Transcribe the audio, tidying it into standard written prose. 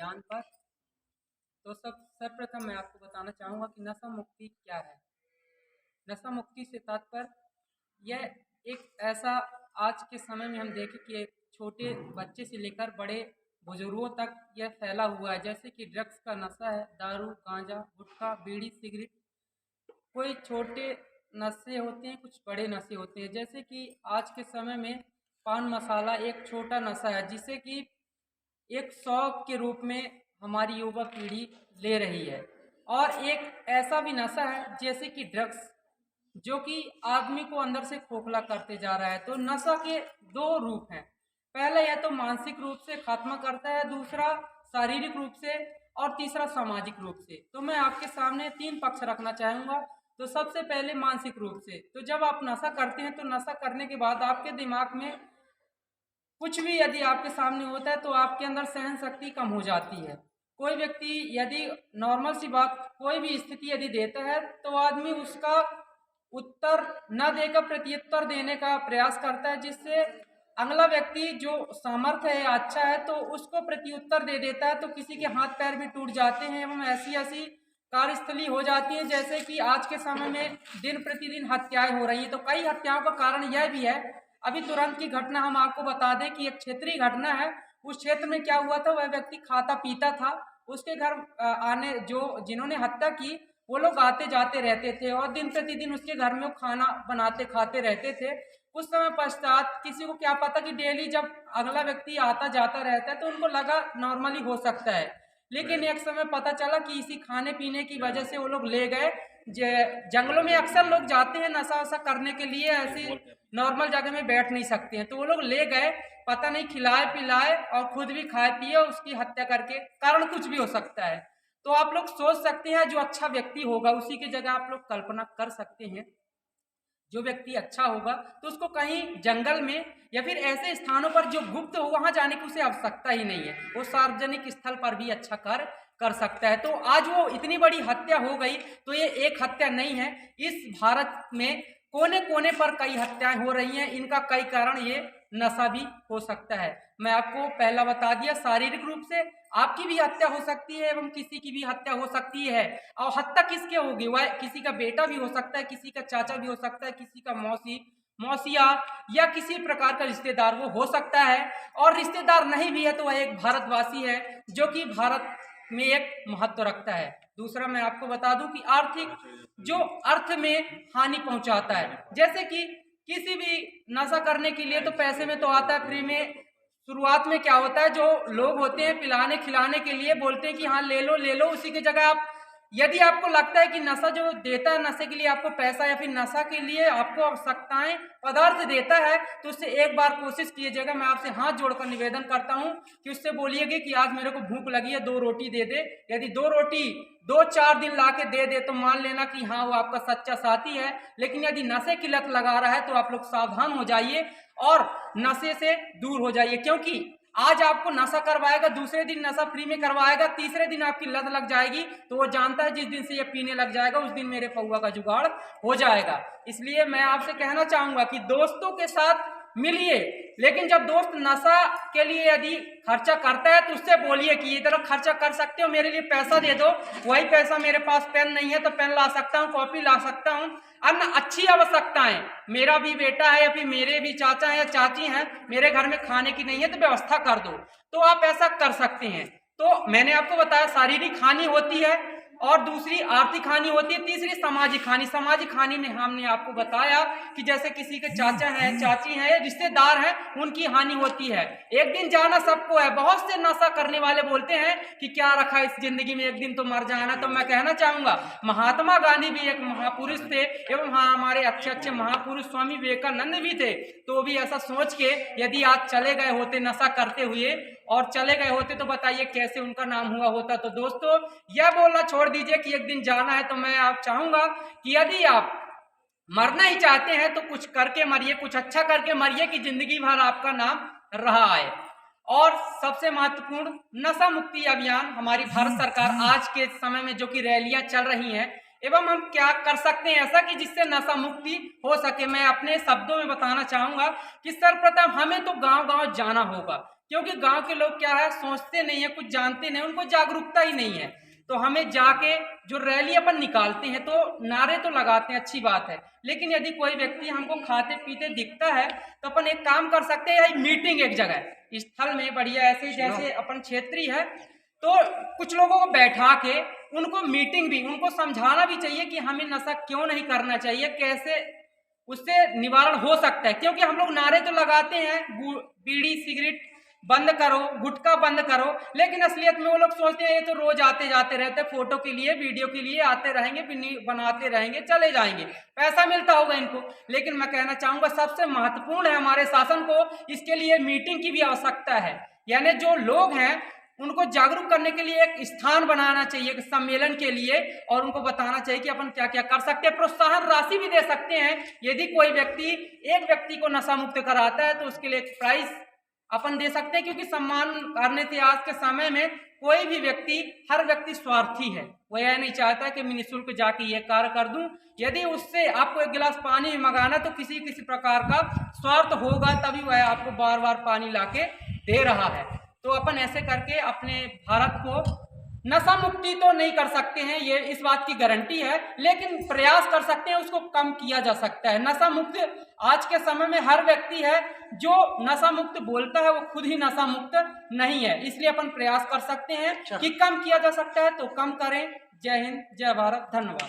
अभियान पर। तो सर्वप्रथम मैं आपको बताना चाहूँगा कि नशा मुक्ति क्या है। नशा मुक्ति से तात्पर्य यह एक ऐसा, आज के समय में हम देखें कि एक छोटे बच्चे से लेकर बड़े बुजुर्गों तक यह फैला हुआ है। जैसे कि ड्रग्स का नशा है, दारू, गांजा, गुटखा, बीड़ी, सिगरेट। कोई छोटे नशे होते हैं, कुछ बड़े नशे होते हैं। जैसे कि आज के समय में पान मसाला एक छोटा नशा है, जिसे कि एक शौक के रूप में हमारी युवा पीढ़ी ले रही है। और एक ऐसा भी नशा है जैसे कि ड्रग्स, जो कि आदमी को अंदर से खोखला करते जा रहा है। तो नशा के दो रूप हैं। पहला यह तो मानसिक रूप से खत्म करता है, दूसरा शारीरिक रूप से, और तीसरा सामाजिक रूप से। तो मैं आपके सामने तीन पक्ष रखना चाहूँगा। तो सबसे पहले मानसिक रूप से, तो जब आप नशा करते हैं तो नशा करने के बाद आपके दिमाग में कुछ भी यदि आपके सामने होता है तो आपके अंदर सहन शक्ति कम हो जाती है। कोई व्यक्ति यदि, नॉर्मल सी बात, कोई भी स्थिति यदि देता है तो आदमी उसका उत्तर न देकर प्रत्युत्तर देने का प्रयास करता है, जिससे अगला व्यक्ति जो सामर्थ्य है, अच्छा है, तो उसको प्रत्युत्तर दे देता है। तो किसी के हाथ पैर भी टूट जाते हैं एवं ऐसी ऐसी कार्यस्थली हो जाती है। जैसे कि आज के समय में दिन प्रतिदिन हत्याएं हो रही हैं। तो कई हत्याओं का कारण यह भी है। अभी तुरंत की घटना हम आपको बता दें कि एक क्षेत्रीय घटना है। उस क्षेत्र में क्या हुआ था, वह व्यक्ति खाता पीता था। उसके घर आने जो जिन्होंने हत्या की वो लोग आते जाते रहते थे और दिन प्रतिदिन उसके घर में वो खाना बनाते खाते रहते थे। कुछ समय पश्चात किसी को क्या पता कि डेली जब अगला व्यक्ति आता जाता रहता है तो उनको लगा नॉर्मली हो सकता है। लेकिन एक समय पता चला कि इसी खाने पीने की वजह से वो लोग ले गए। जंगलों में अक्सर लोग जाते हैं नशा वशा करने के लिए, ऐसी नॉर्मल जगह में बैठ नहीं सकते हैं। तो वो लोग ले गए, पता नहीं खिलाए पिलाए और खुद भी खाए पिए, उसकी हत्या करके। कारण कुछ भी हो सकता है। तो आप लोग सोच सकते हैं जो अच्छा व्यक्ति होगा उसी की जगह आप लोग कल्पना कर सकते हैं, जो व्यक्ति अच्छा होगा तो उसको कहीं जंगल में या फिर ऐसे स्थानों पर जो गुप्त हो वहां जाने की उसे आवश्यकता ही नहीं है। वो सार्वजनिक स्थल पर भी अच्छा कार्य कर सकता है। तो आज वो इतनी बड़ी हत्या हो गई, तो ये एक हत्या नहीं है। इस भारत में कोने कोने पर कई हत्याएं हो रही हैं। इनका कई कारण ये नशा भी हो सकता है। मैं आपको पहला बता दिया, शारीरिक रूप से आपकी भी हत्या हो सकती है एवं किसी की भी हत्या हो सकती है। और हत्या किसके होगी, वह किसी का बेटा भी हो सकता है, किसी का चाचा भी हो सकता है, किसी का मौसिया या किसी प्रकार का रिश्तेदार वो हो सकता है। और रिश्तेदार नहीं भी है तो वह एक भारतवासी है जो कि भारत में एक महत्व रखता है। दूसरा मैं आपको बता दूं कि आर्थिक, जो अर्थ में हानि पहुंचाता है। जैसे कि किसी भी नशा करने के लिए तो पैसे में तो आता है फ्री में। शुरुआत में क्या होता है, जो लोग होते हैं पिलाने खिलाने के लिए बोलते हैं कि हाँ ले लो ले लो। उसी की जगह आप, यदि आपको लगता है कि नशा जो देता है, नशे के लिए आपको पैसा या फिर नशा के लिए आपको आवश्यकताएं पदार्थ देता है, तो उससे एक बार कोशिश कीजिएगा। मैं आपसे हाथ जोड़कर निवेदन करता हूं कि उससे बोलिएगा कि आज मेरे को भूख लगी है, 2 रोटी दे दे। यदि 2 रोटी 2-4 दिन ला के दे दे तो मान लेना कि हाँ वो आपका सच्चा साथी है। लेकिन यदि नशे की लत लगा रहा है तो आप लोग सावधान हो जाइए और नशे से दूर हो जाइए। क्योंकि आज आपको नशा करवाएगा, दूसरे दिन नशा फ्री में करवाएगा, तीसरे दिन आपकी लत लग जाएगी। तो वो जानता है जिस दिन से ये पीने लग जाएगा उस दिन मेरे पौआ का जुगाड़ हो जाएगा। इसलिए मैं आपसे कहना चाहूंगा कि दोस्तों के साथ मिलिए, लेकिन जब दोस्त नशा के लिए यदि खर्चा करता है तो उससे बोलिए कि ये तरह खर्चा कर सकते हो, मेरे लिए पैसा दे दो। वही पैसा मेरे पास पेन नहीं है तो पेन ला सकता हूँ, कॉपी ला सकता हूँ। अब ना अच्छी आवश्यकताएं, मेरा भी बेटा है या फिर मेरे भी चाचा है या चाची हैं, मेरे घर में खाने की नहीं है तो व्यवस्था कर दो, तो आप ऐसा कर सकते हैं। तो मैंने आपको बताया शारीरिक हानि होती है और दूसरी आर्थिक हानि होती है, तीसरी सामाजिक हानि। सामाजिक हानि में हमने आपको बताया कि जैसे किसी के चाचा हैं चाची हैं रिश्तेदार हैं, उनकी हानि होती है। एक दिन जाना सबको है। बहुत से नशा करने वाले बोलते हैं कि क्या रखा इस जिंदगी में, एक दिन तो मर जाना। तो मैं कहना चाहूंगा महात्मा गांधी भी एक महापुरुष थे एवं हाँ हमारे अच्छे अच्छे महापुरुष स्वामी विवेकानंद भी थे। तो भी ऐसा सोच के यदि आज चले गए होते नशा करते हुए और चले गए होते तो बताइए कैसे उनका नाम हुआ होता। तो दोस्तों यह बोलना छोड़ दीजिए कि एक दिन जाना है। तो मैं आप चाहूंगा कि यदि आप मरना ही चाहते हैं तो कुछ करके मरिए, कुछ अच्छा करके मरिए कि जिंदगी भर आपका नाम रहा है। और सबसे महत्वपूर्ण, नशा मुक्ति अभियान हमारी भारत सरकार आज के समय में जो कि रैलियां चल रही हैं, एवं हम क्या कर सकते हैं ऐसा कि जिससे नशा मुक्ति हो सके। मैं अपने शब्दों में बताना चाहूंगा कि सर्वप्रथम हमें तो गांव गांव जाना होगा। क्योंकि गांव के लोग क्या है, सोचते नहीं है, कुछ जानते नहीं, उनको जागरूकता ही नहीं है। तो हमें जाके जो रैली अपन निकालते हैं तो नारे तो लगाते हैं, अच्छी बात है, लेकिन यदि कोई व्यक्ति हमको खाते पीते दिखता है तो अपन एक काम कर सकते हैं, मीटिंग एक जगह स्थल में बढ़िया ऐसे जैसे अपन क्षेत्रीय है तो कुछ लोगों को बैठा के उनको मीटिंग भी, उनको समझाना भी चाहिए कि हमें नशा क्यों नहीं करना चाहिए, कैसे उससे निवारण हो सकता है। क्योंकि हम लोग नारे तो लगाते हैं बीड़ी सिगरेट बंद करो, गुटखा बंद करो, लेकिन असलियत में वो लोग सोचते हैं ये तो रोज आते जाते रहते, फोटो के लिए वीडियो के लिए आते रहेंगे, बनाते रहेंगे, चले जाएंगे, पैसा मिलता होगा इनको। लेकिन मैं कहना चाहूंगा सबसे महत्वपूर्ण है हमारे शासन को इसके लिए मीटिंग की भी आवश्यकता है, यानी जो लोग हैं उनको जागरूक करने के लिए एक स्थान बनाना चाहिए, एक सम्मेलन के लिए, और उनको बताना चाहिए कि अपन क्या क्या कर सकते हैं। प्रोत्साहन राशि भी दे सकते हैं, यदि कोई व्यक्ति एक व्यक्ति को नशा मुक्त कराता है तो उसके लिए एक प्राइज अपन दे सकते हैं, क्योंकि सम्मान करने से आज के समय में कोई भी व्यक्ति, हर व्यक्ति स्वार्थी है, वो यह नहीं चाहता कि मैं निःशुल्क जाके ये कार्य कर दूं। यदि उससे आपको एक गिलास पानी मंगाना तो किसी किसी प्रकार का स्वार्थ होगा, तभी वह आपको बार बार पानी लाके दे रहा है। तो अपन ऐसे करके अपने भारत को नशा मुक्ति तो नहीं कर सकते हैं, ये इस बात की गारंटी है, लेकिन प्रयास कर सकते हैं, उसको कम किया जा सकता है। नशा मुक्त आज के समय में हर व्यक्ति है जो नशा मुक्त बोलता है वो खुद ही नशा मुक्त नहीं है, इसलिए अपन प्रयास कर सकते हैं कि कम किया जा सकता है तो कम करें। जय हिंद, जय भारत, धन्यवाद।